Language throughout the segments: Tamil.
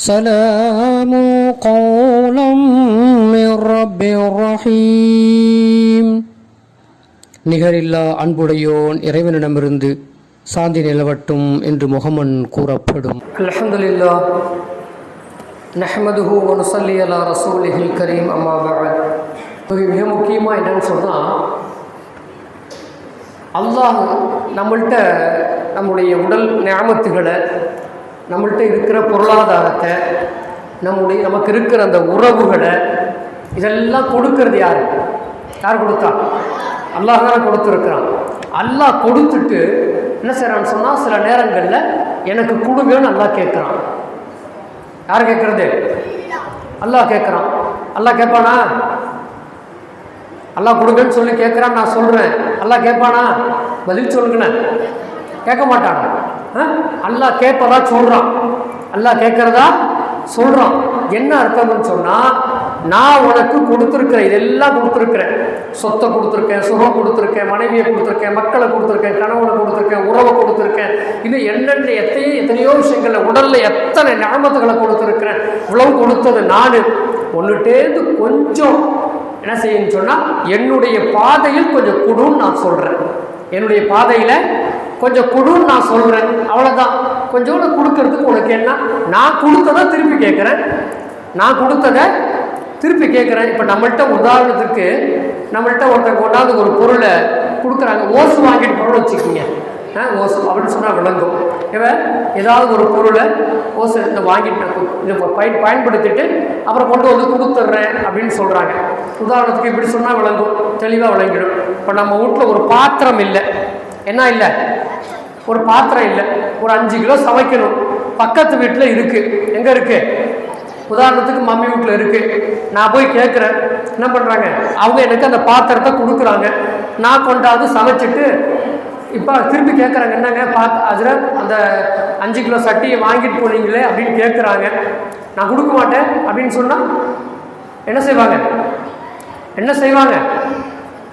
سلام قولا من رب رحيم. நிகரில்லா அன்புடையோன் இறைவனிடமிருந்து சாந்தி நிலவட்டும் என்று முகமன் கூறப்படும். அல்ஹம்துலில்லாஹ் நஹ்மதுஹு வ நுஸல்லி அலா ரசூலிஹில் கரீம் அம்மா பஅத். மிக முக்கியமாக என்னன்னு சொன்னால், அல்லாஹ் நம்மள்கிட்ட நம்முடைய உடல் நியாமத்துகளை, நம்மள்கிட்ட இருக்கிற பொருளாதாரத்தை, நமக்கு இருக்கிற அந்த உறவுகளை இதெல்லாம் கொடுக்கறது யார் கொடுத்தா? அல்லாஹ் தானே கொடுத்துருக்குறான். அல்லாஹ் கொடுத்துட்டு என்ன செய்கிறான்னு சொன்னால், சில நேரங்களில் எனக்கு கொடுங்கன்னு அல்லாஹ் கேட்குறான். யார் கேட்குறது? அல்லாஹ் கேட்குறான். அல்லாஹ் கேட்பானா? அல்லாஹ் கொடுங்கன்னு சொல்லி கேட்குறான், நான் சொல்கிறேன். அல்லாஹ் கேட்பானா? பதில் சொல்லுங்கண்ணே. கேட்க மாட்டாங்க. அல்லாஹ் கேட்பதா சொல்கிறான், அல்லாஹ் கேட்குறதா சொல்கிறான். என்ன அர்த்தம்னு சொன்னால், நான் உனக்கு கொடுத்துருக்கிறேன், இதெல்லாம் கொடுத்துருக்குறேன். சொத்தை கொடுத்துருக்கேன், சுகம் கொடுத்துருக்கேன், மனைவியை கொடுத்துருக்கேன், மக்களை கொடுத்துருக்கேன், கணவனை கொடுத்துருக்கேன், உறவை கொடுத்துருக்கேன், இன்னும் என்னென்ன எத்தனையோ விஷயங்களில் உடலில் எத்தனை நியாமத்துகளை கொடுத்துருக்கிறேன். இவ்வளவு கொடுத்தது நான். ஒன்றுட்டேந்து கொஞ்சம் என்ன செய்யணும்னு சொன்னால், என்னுடைய பாதையில் கொஞ்சம் கொடுன்னு நான் சொல்கிறேன். என்னுடைய பாதையில் கொஞ்சம் கொடுன்னு நான் சொல்கிறேன். அவ்வளோதான். கொஞ்சோண்டு கொடுக்கறதுக்கு உனக்கு என்ன? நான் கொடுத்ததை திருப்பி கேட்குறேன், நான் கொடுத்ததை திருப்பி கேட்குறேன். இப்போ நம்மள்கிட்ட உதாரணத்துக்கு, நம்மள்கிட்ட ஒருத்தர் கொண்டாந்து ஒரு பொருளை கொடுக்குறாங்க. ஓசு வாங்கிட்டு பொருள் வச்சுக்கிங்க, ஓசு அப்படின்னு சொன்னால் விளங்கும். இவன் ஏதாவது ஒரு பொருளை ஓசு இந்த வாங்கிட்டு இதை பயன்படுத்திட்டு அப்புறம் கொண்டு வந்து கொடுத்துட்றேன் அப்படின்னு சொல்கிறாங்க. உதாரணத்துக்கு இப்படி சொன்னால் விளங்கும், தெளிவாக விளங்கிடும். இப்போ நம்ம வீட்டில் ஒரு பாத்திரம் இல்லை, என்ன இல்லை? ஒரு பாத்திரம் இல்லை. ஒரு 5 கிலோ சமைக்கணும். பக்கத்து வீட்டில் இருக்குது. எங்கே இருக்குது? உதாரணத்துக்கு மம்மி வீட்டில் இருக்குது. நான் போய் கேட்குறேன், என்ன பண்ணுறாங்க? அவங்க எனக்கு அந்த பாத்திரத்தை கொடுக்குறாங்க. நான் கொண்டாந்து சமைச்சிட்டு இப்போ திருப்பி கேட்குறாங்க, என்னங்க அதில் அந்த 5 கிலோ சட்டியை வாங்கிட்டு போனீங்களே அப்படின்னு கேட்குறாங்க. நான் கொடுக்க மாட்டேன் அப்படின்னு சொன்னால் என்ன செய்வாங்க? என்ன செய்வாங்க?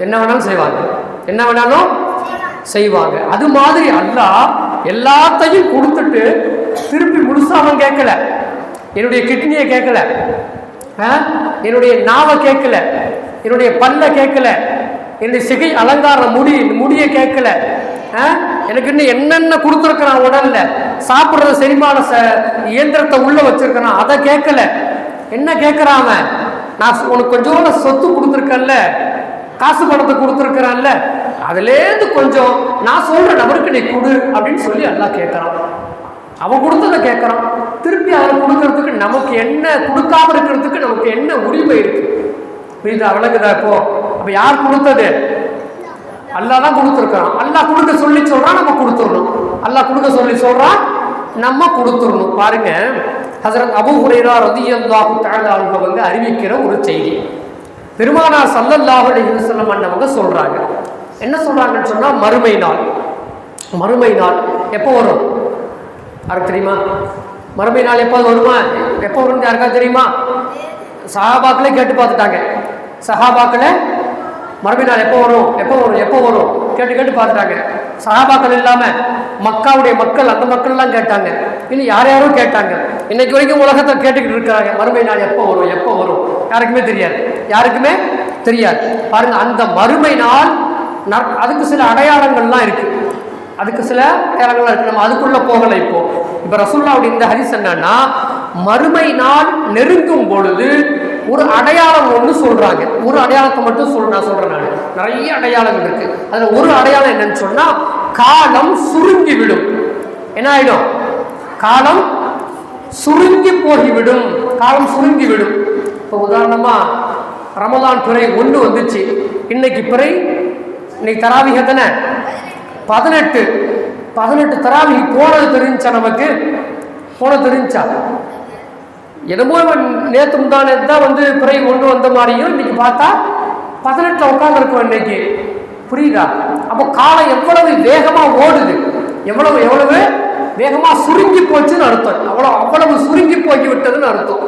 என்ன வேணாலும் செய்வாங்க, என்ன வேணாலும் செய்வாங்க. அது மாதிரி அல்லாஹ் எல்லாத்தையும் கொடுத்துட்டு திருப்பி முழுசாக அவன் கேட்கல. என்னுடைய கிட்னியை கேட்கல, என்னுடைய நாவை கேட்கல, என்னுடைய பல்ல கேட்கல, என்னுடைய சிகை அலங்கார முடியை கேட்கல. எனக்கு இன்னும் என்னென்ன கொடுத்துருக்கிறான், உடல்ல சாப்பிட்றத செரிமான இயந்திரத்தை உள்ள வச்சிருக்கிறான், அதை கேட்கல. என்ன கேட்குறான்? நான் உனக்கு கொஞ்சோட சொத்து கொடுத்துருக்கேன்ல, காசு பணத்தை கொடுத்துருக்கிறான்ல, அதுலேருந்து கொஞ்சம் நான் சொல்ற நபருக்கு நீ கொடு அப்படின்னு சொல்லி எல்லாம் கேட்குறான். அவன் கொடுத்ததை கேட்குறான். திருப்பி அதை கொடுக்கறதுக்கு நமக்கு என்ன, கொடுக்காம இருக்கிறதுக்கு நமக்கு என்ன உரிமை இருக்கு? புரியுதா? விளங்குதா? இப்போ அப்போ யார் கொடுத்தது? அல்லாஹ் தான் கொடுத்துருக்கான். அல்லாஹ் கொடுக்க சொல்லி சொல்றான், நம்ம கொடுத்துடணும். அல்லாஹ் கொடுக்க சொல்லி சொல்றான், நம்ம கொடுத்துடணும். பாருங்க, ஹஸரத் அபூ ஹுரைரா ரலியல்லாஹு தஆலா அன்ஹு வந்து அறிவிக்கிற ஒரு செய்தி. பெருமானார் ஸல்லல்லாஹு அலைஹி வஸல்லம் அன்னவங்க சொல்றாங்க. என்ன சொல்றாங்கன்னு சொன்னா, மறுமை நாள் எப்போ வரும் யாருக்கு தெரியுமா? மறுமை நாள் எப்போ வருமா? எப்போ வரும்னு யாருக்கா தெரியுமா? சஹாபாக்களே கேட்டு பார்த்துட்டாங்க. சஹாபாக்களே மறுமை நாள் எப்போ வரும் கேட்டு பார்த்துட்டாங்க. சஹாபாக்கள் இல்லாமல் மக்காவுடைய மக்கள், அந்த மக்கள்லாம் கேட்டாங்க. இன்னும் யாரும் கேட்டாங்க. இன்னைக்கு வரைக்கும் உலகத்தை கேட்டுக்கிட்டு இருக்கிறாங்க, மறுமை நாள் எப்போ வரும். யாருக்குமே தெரியாது. பாருங்க, அந்த மறுமை நாள் அதுக்கு சில அடையாளங்கள்லாம் இருக்கு. நம்ம அதுக்குள்ள போகலை. இப்போ ரசூலுல்லாஹ்வுடைய இந்த ஹதீஸ் என்னன்னா, மறுமை நாள் நெருங்கும் பொழுது ஒரு அடையாளம் ஒன்று சொல்றாங்க. ஒரு அடையாளத்தை மட்டும் சொல்றேன் நான். நிறைய அடையாளங்கள் இருக்கு. அதுல ஒரு அடையாளம் என்னன்னு சொன்னா, காலம் சுருங்கி விடும். என்ன ஆயிடும்? காலம் சுருங்கி போகிவிடும். காலம் சுருங்கி விடும். இப்போ உதாரணமா ரமலான் பிறை 1 வந்துச்சு. இன்னைக்கு தராவிக தானே 18 தராவி போனது தெரிஞ்சா? நமக்கு தெரிஞ்சா? என்னமோ நேற்று முந்தானே தான் வந்து பிறை 1 வந்த மாதிரியும் இன்னைக்கு பார்த்தா 18 உட்காந்துருக்கோம் இன்னைக்கு. புரியுதா? அப்போ காலம் எவ்வளவு வேகமா ஓடுது, எவ்வளவு வேகமா சுருங்கி போச்சுன்னு அர்த்தம். அவ்வளவு சுருங்கி போய் விட்டதுன்னு அர்த்தம்.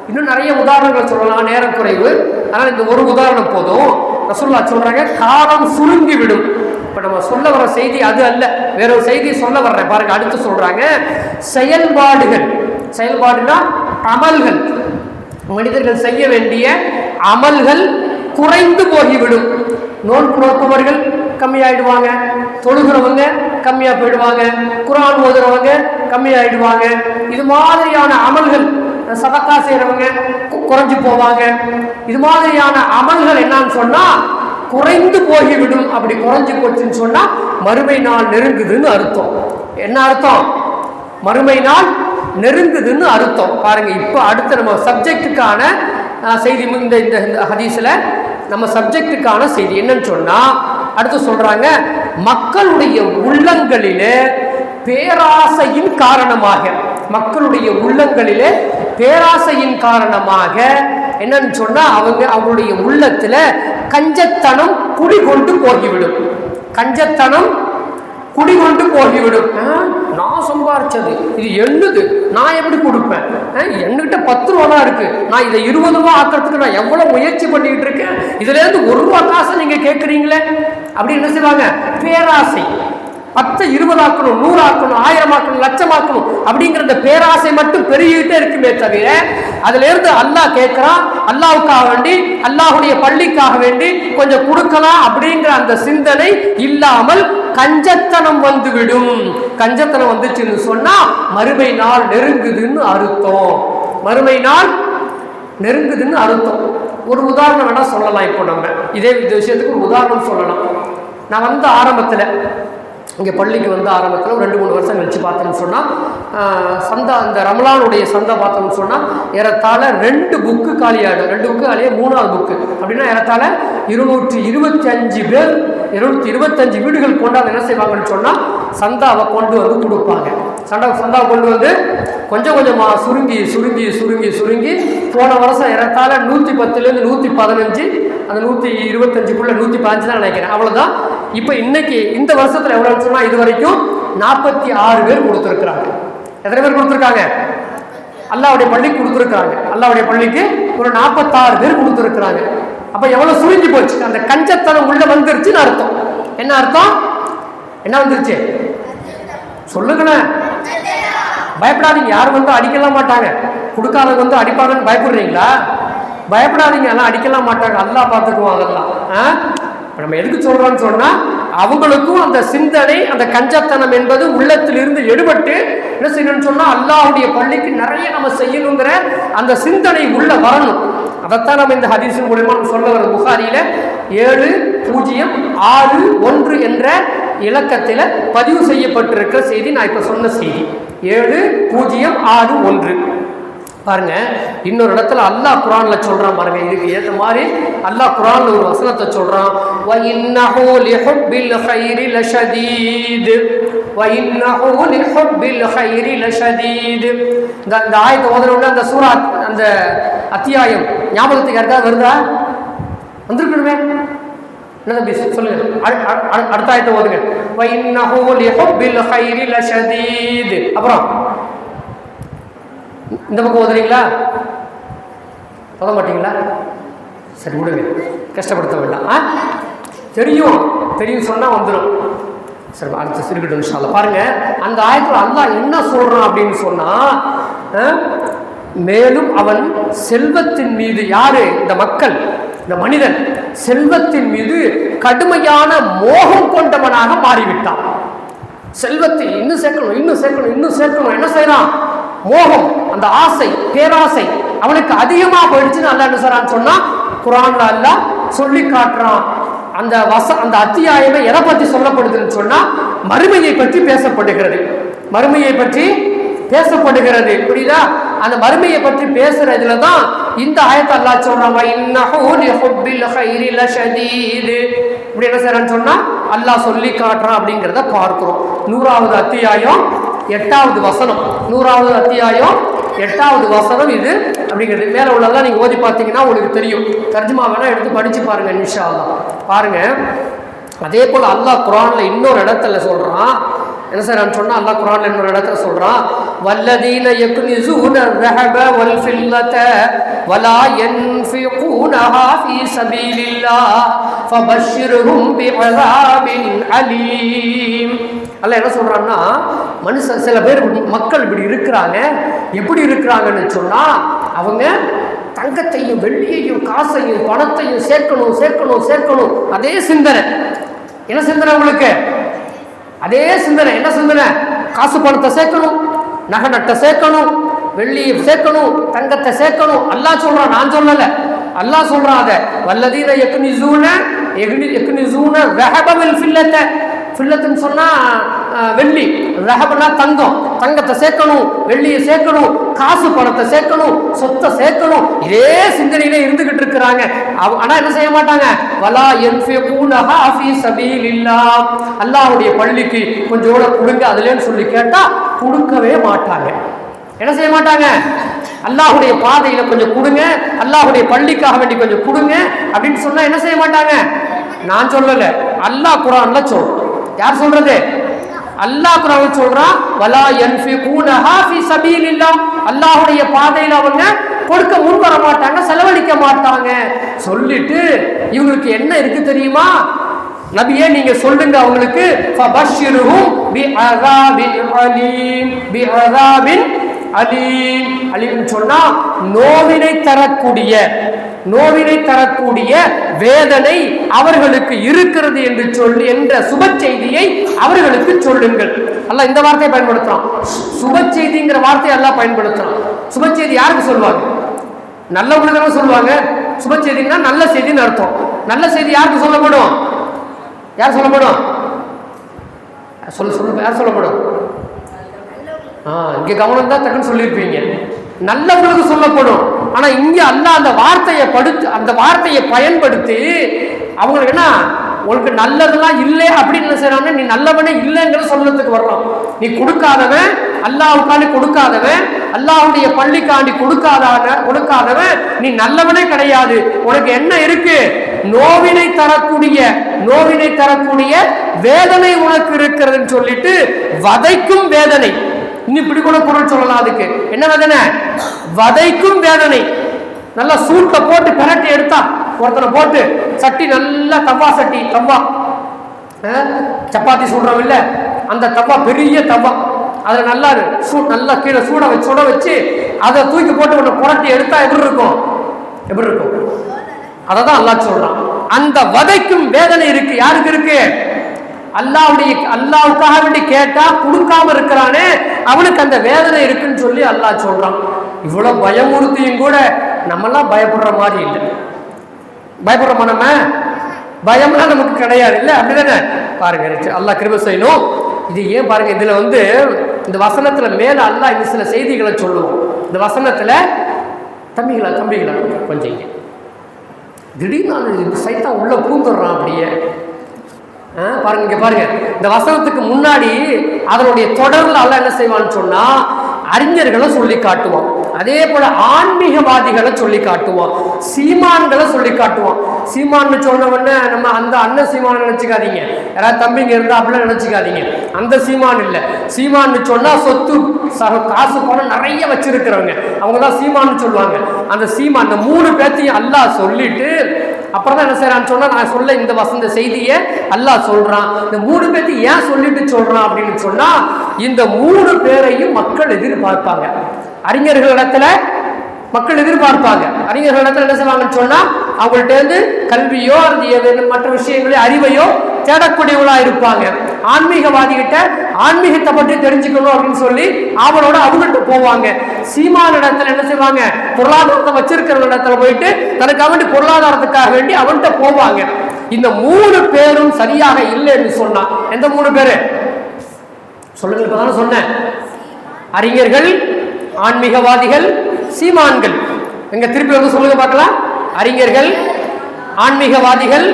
இன்னும் நிறைய உதாரணங்கள் சொல்லலாம், நேரம் குறைவு. ஆனால் இந்த ஒரு உதாரணம் போதும். ரசூலுல்லாஹ் சொல்றாங்க, காலம் சுருங்கி விடும். இப்போ நம்ம சொல்ல வர செய்தி அது அல்ல, வேற ஒரு செய்தி சொல்ல வர்றேன் பாருங்க. அடுத்து சொல்றாங்க, செயல்பாடுனா அமல்கள், மனிதர்கள் செய்ய வேண்டிய அமல்கள் குறைந்து போகிவிடும். நோன்பு நோப்பவர்கள் கம்மியாயிடுவாங்க, தொழுகிறவங்க கம்மியா போயிடுவாங்க, குர்ஆன் ஓதுறவங்க கம்மியாயிடுவாங்க. இது மாதிரியான அமல்கள், சதக்கா செய்யறவங்க குறைஞ்சு போவாங்க. இது மாதிரியான அமல்கள் என்னன்னு சொன்னா குறைந்து போகிவிடும். அப்படி குறைஞ்சு போச்சுன்னு சொன்னா மறுமை நாள் நெருங்குதுன்னு அர்த்தம். என்ன அர்த்தம்? மறுமை நாள் நெருங்குதுன்னு அர்த்தம். பாருங்க, இப்போ அடுத்த நம்ம சப்ஜெக்டுக்கான செய்தி, இந்த ஹதீஸ்ல நம்ம சப்ஜெக்டுக்கான செய்தி என்னன்னு சொன்னா, அடுத்து சொல்றாங்க, மக்களுடைய உள்ளங்களிலே பேராசையின் காரணமாக, மக்களுடைய உள்ளங்களிலே பேராசையின் காரணமாக என்னன்னு சொன்னா அவங்களுடைய உள்ளத்துல கஞ்சத்தனம் குடிகொண்டு போகிவிடும். கஞ்சத்தனம் குடிகொண்டு போகிவிடும். நான் சம்பாரிச்சது இது என்னது, நான் எப்படி கொடுப்பேன், என்கிட்ட 10 ரூபா தான் இருக்கு, நான் இதை 20 ரூபா ஆக்கிறதுக்கு நான் எவ்வளவு முயற்சி பண்ணிட்டு இருக்கேன், இதுல இருந்து 1 ரூபா காசு நீங்க கேட்குறீங்களே அப்படி என்ன செய்வாங்க? பேராசை. 10 20 ஆக்கணும், 100 ஆக்கணும், 1000 ஆக்கணும், லட்சம் ஆக்கணும் அப்படிங்கிற அந்த பேராசை மட்டும் பெருகிட்டே இருக்குமே தவிர அதுல இருந்து அல்லாஹ் கேட்கிறான், அல்லாஹ்வுக்காக வேண்டி, அல்லாஹ்வுடைய பள்ளிக்காக வேண்டி கொஞ்சம் கொடுக்கலாம் அப்படிங்கிற அந்த சிந்தனை இல்லாமல் கஞ்சத்தனம் வந்துவிடும். கஞ்சத்தனம் வந்துச்சுன்னு சொன்னா மறுமை நாள் நெருங்குதுன்னு அர்த்தம். மறுமை நாள் நெருங்குதுன்னு அர்த்தம். ஒரு உதாரணம் வேணா சொல்லலாம். இப்போ நம்ம இதே விஷயத்துக்கு ஒரு உதாரணம் சொல்லலாம். நான் வந்த ஆரம்பத்தில், இங்கே பள்ளிக்கு வந்து ஆரம்பத்தில் ஒரு 2-3 வருஷம் கழிச்சு பார்த்தோம்னு சொன்னால், சந்தா இந்த ரமலானுடைய சந்தை பார்த்தோம்னு சொன்னால் ஏறத்தாழ 2 புக்கு காலியாகிடும். 2 புக்கு காலியாக 3ஆவது புக்கு அப்படின்னா ஏறத்தாழ 225 பேர், 225 வீடுகள் கொண்டாந்து என்ன செய்வாங்கன்னு சொன்னால் சந்தாவை கொண்டு வந்து கொடுப்பாங்க. சந்தாவை கொண்டு வந்து கொஞ்சம் கொஞ்சமாக சுருங்கி சுருங்கி சுருங்கி சுருங்கி போன வருஷம் ஏறத்தாழ 110லேருந்து 115, அந்த 125க்குள்ள 115 தான் நினைக்கிறேன், அவ்வளோதான். இப்போ இன்னைக்கு இந்த வருஷத்தில் எவ்வளோன்னு சொன்னால் இது வரைக்கும் 46 பேர் கொடுத்துருக்குறாங்க. எத்தனை பேர் கொடுத்துருக்காங்க? அல்லாஹ்வுடைய பள்ளிக்கு கொடுத்துருக்காங்க. அல்லாஹ்வுடைய பள்ளிக்கு ஒரு 46 பேர் கொடுத்துருக்குறாங்க. அப்போ எவ்வளோ சுருங்கி போச்சு, அந்த கஞ்சத்தனம் உள்ள வந்துருச்சுன்னு அர்த்தம். என்ன அர்த்தம்? என்ன வந்துருச்சு சொல்லுங்களேன். பயப்படாதீங்க, யாரும் வந்து அடிக்கலாம் மாட்டாங்க, கொடுக்காதவங்க வந்து அடிப்பாங்கன்னு பயப்படுறீங்களா? பயப்படாதீங்க, எல்லாம் அடிக்கலாம் மாட்டாங்க, அல்லாஹ் பார்த்துக்குவோம். அதெல்லாம் நம்ம எதுக்கு சொல்றோம்னு சொன்னா, அவங்களுக்கும் அந்த சிந்தனை, அந்த கஞ்சத்தனம் என்பது உள்ளத்திலிருந்து எடுபட்டு என்ன செய்யணும்னு சொன்னா அல்லாஹ்வுடைய பள்ளிக்கு நிறைய நம்ம செய்யணுங்கிற அந்த சிந்தனை உள்ள வரணும். அதைத்தான் நம்ம இந்த ஹதீஸின் மூலமா சொல்ல வர. புகாரியில 7061 என்ற இலக்கத்தில் பதிவு செய்யப்பட்டிருக்கிற செய்தி நான் இப்ப சொன்ன செய்தி 7061. பாருங்க, இன்னொரு இடத்துல அல்லாஹ் குர்ஆன்ல சொல்றான் பாருங்க, இதுக்கு ஏற்ற மாதிரி அல்லாஹ் குர்ஆன்ல ஒரு வசனத்தை சொல்றான், வ இன்னஹு லிஹுப்பில் கைரி லஷதீத், வ இன்னஹு லிஹுப்பில் கைரி லஷதீத். இந்த ஆயத்தை ஓதுறவங்க அந்த சூரா, அந்த அத்தியாயம் ஞாபகத்துக்கு யாருக்காவது வருதா? வந்திருக்கணுமே. என்ன தம்பி சொல்லுங்க, அடுத்த ஆயத்தை ஓதுங்க. வ இன்னஹு லிஹுப்பில் கைரி லஷதீத். அப்புறம் இந்த பக்கம் ஓதுறீங்களா? ஓத மாட்டீங்களா? சரி விடுங்க, கஷ்டப்படுத்த வேண்டாம். தெரியும் தெரியும் சொன்னால் வந்துடும். சரி, அடுத்த சிறுகிட்ட இன்ஷாஅல்லாஹ். பாருங்க, அந்த ஆயத்தில் அல்லாஹ் என்ன சொல்றான் அப்படின்னு சொன்னா, மேலும் அவன் செல்வத்தின் மீது, யாரு? இந்த மக்கள், இந்த மனிதன் செல்வத்தின் மீது கடுமையான மோகம் கொண்டவனாக மாறிவிட்டான். செல்வத்தை இன்னும் சேர்க்கணும், இன்னும் சேர்க்கணும், இன்னும் சேர்க்கணும். என்ன செய்யறான்? மோகம், அந்த ஆசை, பேராசை அவனுக்கு அதிகமா போயிடுச்சுன்னு அல்லாஹ் என்ன சொல்றான்னு சொன்னா குர்ஆன்ல அல்லாஹ் சொல்லி காட்டுறான். அந்த அந்த அத்தியாயமே எதை பற்றி சொல்லப்படுதுன்னு சொன்னா மறுமையை பற்றி பேசப்படுகிறது. மறுமையை பற்றி பேசப்படுகிறது, புரியுதா? அந்த மறுமையை பற்றி பேசுறதுல தான் இந்த ஆயத்தை அல்லாஹ் சொல்றான், இன்னஹு லிஹுப்பில் கைரி லஷதீத். இப்படி என்ன செய்யறான்னு சொன்னா அல்லாஹ் சொல்லி காட்டுறான் அப்படிங்கிறத பார்க்கிறோம். 100வது அத்தியாயம் 8வது வசனம், 100வது அத்தியாயம் 8வது வசனம் இது அப்படிங்கிறது. மேலே உள்ளதெல்லாம் நீங்கள் ஓதி பார்த்தீங்கன்னா உங்களுக்கு தெரியும். தர்ஜுமா வேணா எடுத்து படித்து பாருங்க இன்ஷா அல்லாஹ். பாருங்க, அதே போல் அல்லாஹ் குர்ஆன்ல இன்னொரு இடத்துல சொல்றான். என்ன சார் சொன்னா அல்லாஹ் குர்ஆன்ல இன்னொரு இடத்துல சொல்றான், வல்லதீன யக்னிஸூன الذهب والفضة ولا ينفقونها في سبيل الله فبشرهم بعذاب أليم. அல்ல என்ன சொல்றான்னா, மனுஷன் சில பேர் மக்கள் இப்படி இருக்கிறாங்க. எப்படி இருக்கிறாங்கன்னு சொன்னா, அவங்க தங்கத்தையும் வெள்ளியையும் காசையும் பணத்தையும் சேர்க்கணும் சேர்க்கணும் சேர்க்கணும். அதே சிந்தனை. என்ன சிந்தனை உங்களுக்கு? அதே சிந்தனை. என்ன சிந்தனை? காசு பணத்தை சேர்க்கணும், நகை நட்டை சேர்க்கணும், வெள்ளியை சேர்க்கணும், தங்கத்தை சேர்க்கணும். அல்லாஹ் சொல்றான், நான் சொல்லல. அல்லாஹ் சொல்றான் அதை. வல்லதீன யக்னிஸூன ரஹபல் ஃபில்லத்தை. ஃபில்லத்துன்னு சொன்னா வெள்ளி, ரஹபனா தங்கம். தங்கத்தை சேர்க்கணும், வெள்ளியை சேர்க்கணும், காசு பணத்தை சேர்க்கணும், சொத்தை சேர்க்கணும். இதே சிந்தனையிலே இருந்துகிட்டு இருக்கிறாங்க. ஆனா என்ன செய்ய மாட்டாங்க? வலா யன்ஃபிகூனஹா ஃபீ ஸபீலில்லாஹ். அல்லாஹ்வுடைய பள்ளிக்கு கொஞ்சோட கொடுங்க அதுலன்னு சொல்லி கேட்டா கொடுக்கவே மாட்டாங்க. என்ன செய்ய மாட்டாங்க? அல்லாஹ்வுடைய பாதையில கொஞ்சம் கொடுங்க, அல்லாஹ்வுடைய பள்ளிக்காக வேண்டி கொஞ்சம் கொடுங்க அப்படின்னு சொன்னா என்ன செய்ய மாட்டாங்க? நான் சொல்லல, அல்லாஹ் குர்ஆன்ல சொல்றான். யார் சொல்றது? அல்லாஹ் குர்ஆன்ல சொல்றான். வலா யன்ஃபிகூனஹா ஃபீ ஸபீலில்லாஹ். அல்லாஹ்வுடைய பாதையில அவங்க கொடுக்க முன் வர மாட்டாங்க, செலவழிக்க மாட்டாங்க. சொல்லிட்டு இவங்களுக்கு என்ன இருக்கு தெரியுமா? நபியே நீங்க சொல்லுங்க அவங்களுக்கு, ஃபபஷ்ஷிருஹும் பிஅஸாபின் அலீம். பிஅஸாபின் அலீம். அலீம் சொன்னா நோவினை தரக்கூடிய வேதனை அவர்களுக்கு இருக்கிறது என்று சொல்லி என்ற சுப செய்தியை அவர்களுக்கு சொல்லுங்கள். அல்லாஹ் இந்த வார்த்தையை பயன்படுத்துறான். சுப செய்திங்கிற வார்த்தையை அல்லாஹ் பயன்படுத்துறான். சுப செய்தி யாருக்கு சொல்லுவாங்க? நல்லவங்களுக்கு தானே சொல்லுவாங்க. சுப செய்தின்னா நல்ல செய்தின்னு அர்த்தம். நல்ல செய்தி யாருக்கு சொல்லப்படும்? யார் சொல்லப்படும்? யார் சொல்லப்படும்? இங்க கவனம் தான் டக்குன்னு சொல்லியிருப்பீங்க. நல்லவங்களுக்கு சொல்லப்படும். ஆனா இங்க அல்லாஹ் அந்த வார்த்தையை பயன்படுத்தி அவங்களுக்கு என்ன, உனக்கு நல்லதெல்லாம் இல்லை அப்படின்னு என்ன செய்யறாங்க? நீ நல்லவனே இல்லைங்கிற சொல்லத்துக்கு வரலாம். நீ கொடுக்காதவன், அல்லாஹ்வுக்காண்டி கொடுக்காதவன், அல்லாஹ்வுடைய பள்ளிக்காண்டி கொடுக்காதவன் நீ நல்லவனே கிடையாது. உனக்கு என்ன இருக்கு? நோவினை தரக்கூடிய வேதனை உனக்கு இருக்கிறதுன்னு சொல்லிட்டு வதைக்கும் வேதனை. இன்னும் இப்படி கூட பொருள் சொல்லலாம். அதுக்கு என்ன வேதனை? வதைக்கும் வேதனை. நல்லா சூட்டை போட்டு பிரட்டி எடுத்தா, ஒருத்தனை போட்டு சட்டி நல்லா தவா சப்பாத்தி சுடுறோம் இல்ல, அந்த தவா பெரிய தவா, அதுல நல்லா கீழே சுட வச்சு அதை தூக்கி போட்டு ஒன்று புரட்டி எடுத்தா எப்படி இருக்கும்? அததான் அல்லாஹ் சொல்றான். அந்த வதைக்கும் வேதனை இருக்கு. யாருக்கு இருக்கு? அல்லாஹ்வுக்காக வேண்டி கேட்டா கொடுக்காம இருக்கிறானே அவனுக்கு அந்த வேதனை இருக்குன்னு சொல்லி அல்லாஹ் சொல்றான். இவ்வளவு பயமுறுத்தியும் கூட நம்மெல்லாம் பயப்படுற மாதிரி இல்லை. பயப்படுறோமா? நம்ம பயம்லாம் நமக்கு கிடையாது இல்லை, அப்படிதானே? பாருங்க, அல்லாஹ் கிருபை செய்யணும். இது ஏன் பாருங்க, இதுல இந்த வசனத்துல மேல அல்லாஹ் இந்த சில செய்திகளை சொல்லுவோம். இந்த வசனத்துல தம்பிகளா கொஞ்சம் திடீர்னு சைத்தான் உள்ள பூந்துடுறான் அப்படியே. பாருங்க இந்த வசனத்துக்கு முன்னாடி அதனுடைய தொடர்ல அல்லாஹ் என்ன செய்வான்னு சொன்னா அறிஞர்களை சொல்லி காட்டுவான். அதே போல ஆன்மீகவாதிகளை சொல்லி காட்டுவான், சீமான்களை சொல்லி காட்டுவான். சீமான்னு சொன்ன உடனே நம்ம அந்த அண்ணன் சீமான் நினைச்சுக்காதீங்க, யாராவது தம்பிங்க இருந்தா அப்படிலாம் நினைச்சுக்காதீங்க. அந்த சீமான் இல்லை. சீமான்னு சொன்னா சொத்து காசு பணம் நிறைய வச்சிருக்கிறவங்க, அவங்கதான் சீமான்னு சொல்லுவாங்க. அந்த சீமான் அந்த 3 பேர்த்தையும் அல்லாஹ் சொல்லிட்டு அப்புறம் தான் என்ன செய்யறான்னு சொன்னா, நான் சொல்ல இந்த வசந்த செய்தியை அல்லாஹ் சொல்றான். இந்த 3 பேர்த்தையும் ஏன் சொல்லிட்டு சொல்றான் அப்படின்னு சொன்னா, இந்த 3 பேரையும் மக்கள் எதிர்பார்ப்பாங்க. அறிஞர்களிடத்துல மக்கள் எதிர்பார்ப்பாங்க. அறிஞர்களிடத்துல என்ன செய்வாங்கன்னு சொன்னா, அவங்கள்ட்ட இருந்து கல்வியோ அல்லது மற்ற விஷயங்களோ அறிவையோ தேடக்கூடியவங்களா இருப்பாங்க. ஆன்மீகவாதிகிட்ட ஆன்மீகத்தை பற்றி தெரிஞ்சுக்கணும் அப்படின்னு சொல்லி அவனோட அவங்கள்ட்ட போவாங்க. சீமான இடத்துல என்ன செய்வாங்க? பொருளாதாரத்தை வச்சிருக்கிற இடத்துல போயிட்டு தனக்காக வேண்டி பொருளாதாரத்துக்காக வேண்டி அவன்கிட்ட போவாங்க. இந்த 3 பேரும் சரியாக இல்லைன்னு சொன்னா, எந்த 3 பேரு சொல்லுங்க? இப்பதானே சொன்னேன். அறிஞர்கள், ஆன்மீகவாதிகள், சீமான்கள். எங்க திருப்பி சொல்லுங்க பார்க்கலாம். அறிஞர்கள், ஆன்மீகவாதிகள்,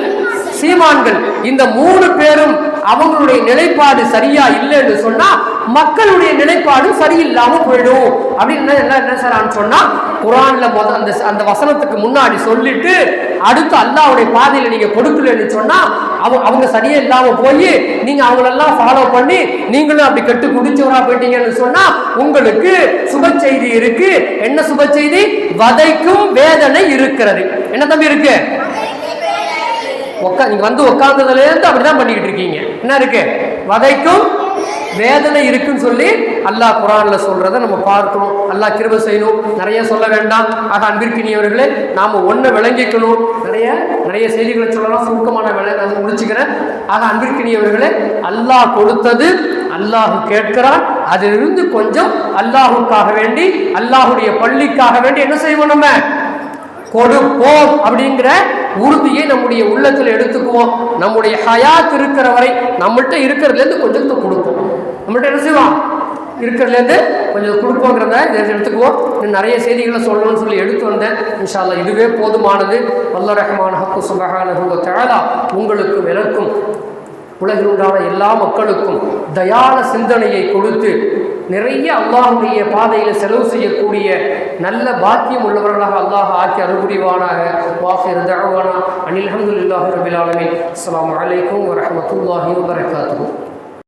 சீமான்கள். இந்த 3 பேரும் அவங்களுடைய நிலைப்பாடு சரியா இல்லைன்னு சொன்னா மக்களுடைய நிலைப்பாடு சரியில்லாம போயிடும் அப்படின்னு என்ன செய்யறான்னு சொன்னா, குர்ஆன்ல அந்த வசனத்துக்கு முன்னாடி சொல்லிட்டு அடுத்து அல்லாஹ்வுடைய பாதையில நீங்க கொடுக்கலன்னு சொன்னா அவங்க சரியா இல்லாம போய் நீங்க அவங்களெல்லாம் ஃபாலோ பண்ணி நீங்களும் அப்படி கெட்டு குடிச்சவரா போயிட்டீங்கன்னு சொன்னா உங்களுக்கு சுப செய்தி இருக்கு. என்ன சுப செய்தி? வதைக்கும் வேதனை இருக்கிறது. என்ன தம்பி இருக்கு? நீங்க உட்கார்ந்ததுல இருந்து அப்படிதான் பண்ணிக்கிட்டு இருக்கீங்க. என்ன இருக்கு? வதைக்கும் வேதனை இருக்குன்னு சொல்லி அல்லாஹ் குர்ஆன்ல சொல்றதை நம்ம பார்க்கணும். அல்லாஹ் கிருபை செய்யணும். நிறைய சொல்ல வேண்டாம். ஆக அன்பிற்கினியவர்களே, நாம ஒன்றை விளங்கிக்கணும். நிறைய செய்திகளை சொல்லலாம், சுருக்கமான நான் முடிச்சுக்கிறேன். ஆக அன்பிற்கினியவர்களே, அல்லாஹ் கொடுத்தது அல்லாஹ் கேட்கிறான். அதிலிருந்து கொஞ்சம் அல்லாஹுக்காக வேண்டி, அல்லாஹுடைய பள்ளிக்காக வேண்டி என்ன செய்வோம், நம்ம கொடுப்போம் அப்படிங்கிற உறுதியை நம்முடைய உள்ளத்தில் எடுத்துக்குவோம். நம்முடைய ஹயாத் இருக்கிற வரை நம்மள்கிட்ட இருக்கிறதுலேருந்து கொஞ்சத்தை கொடுப்போம். நம்மள்கிட்ட என்ன செய்வோம், இருக்கிறதுலேருந்து கொஞ்சம் கொடுப்போங்கிறத இதை எடுத்துக்குவோம். இன்னும் நிறைய செய்திகளை சொல்லணும்னு சொல்லி எடுத்து வந்தேன். இன்ஷா அல்லாஹ் இதுவே போதுமானது. வல்ல ரஹ்மான் ஹக்கு சுப்ஹானஹு வ தஆலா உங்களுக்கும் எனக்கும் உலகில் உண்டான எல்லா மக்களுக்கும் தயால சிந்தனையை கொடுத்து நிறைய அல்லாஹுடைய பாதையில் செலவு செய்யக்கூடிய நல்ல பாக்கியம் உள்ளவர்களாக அல்லாஹ் ஆக்கி அருள்புரிவானாக. வாஹிர் தஅவானா அனில் ஹம்துலில்லாஹி ரப்பில் ஆலமீன். அஸ்ஸலாமு அலைக்கும் வரஹ்மத்துல்லாஹி வபரகாத்துஹு.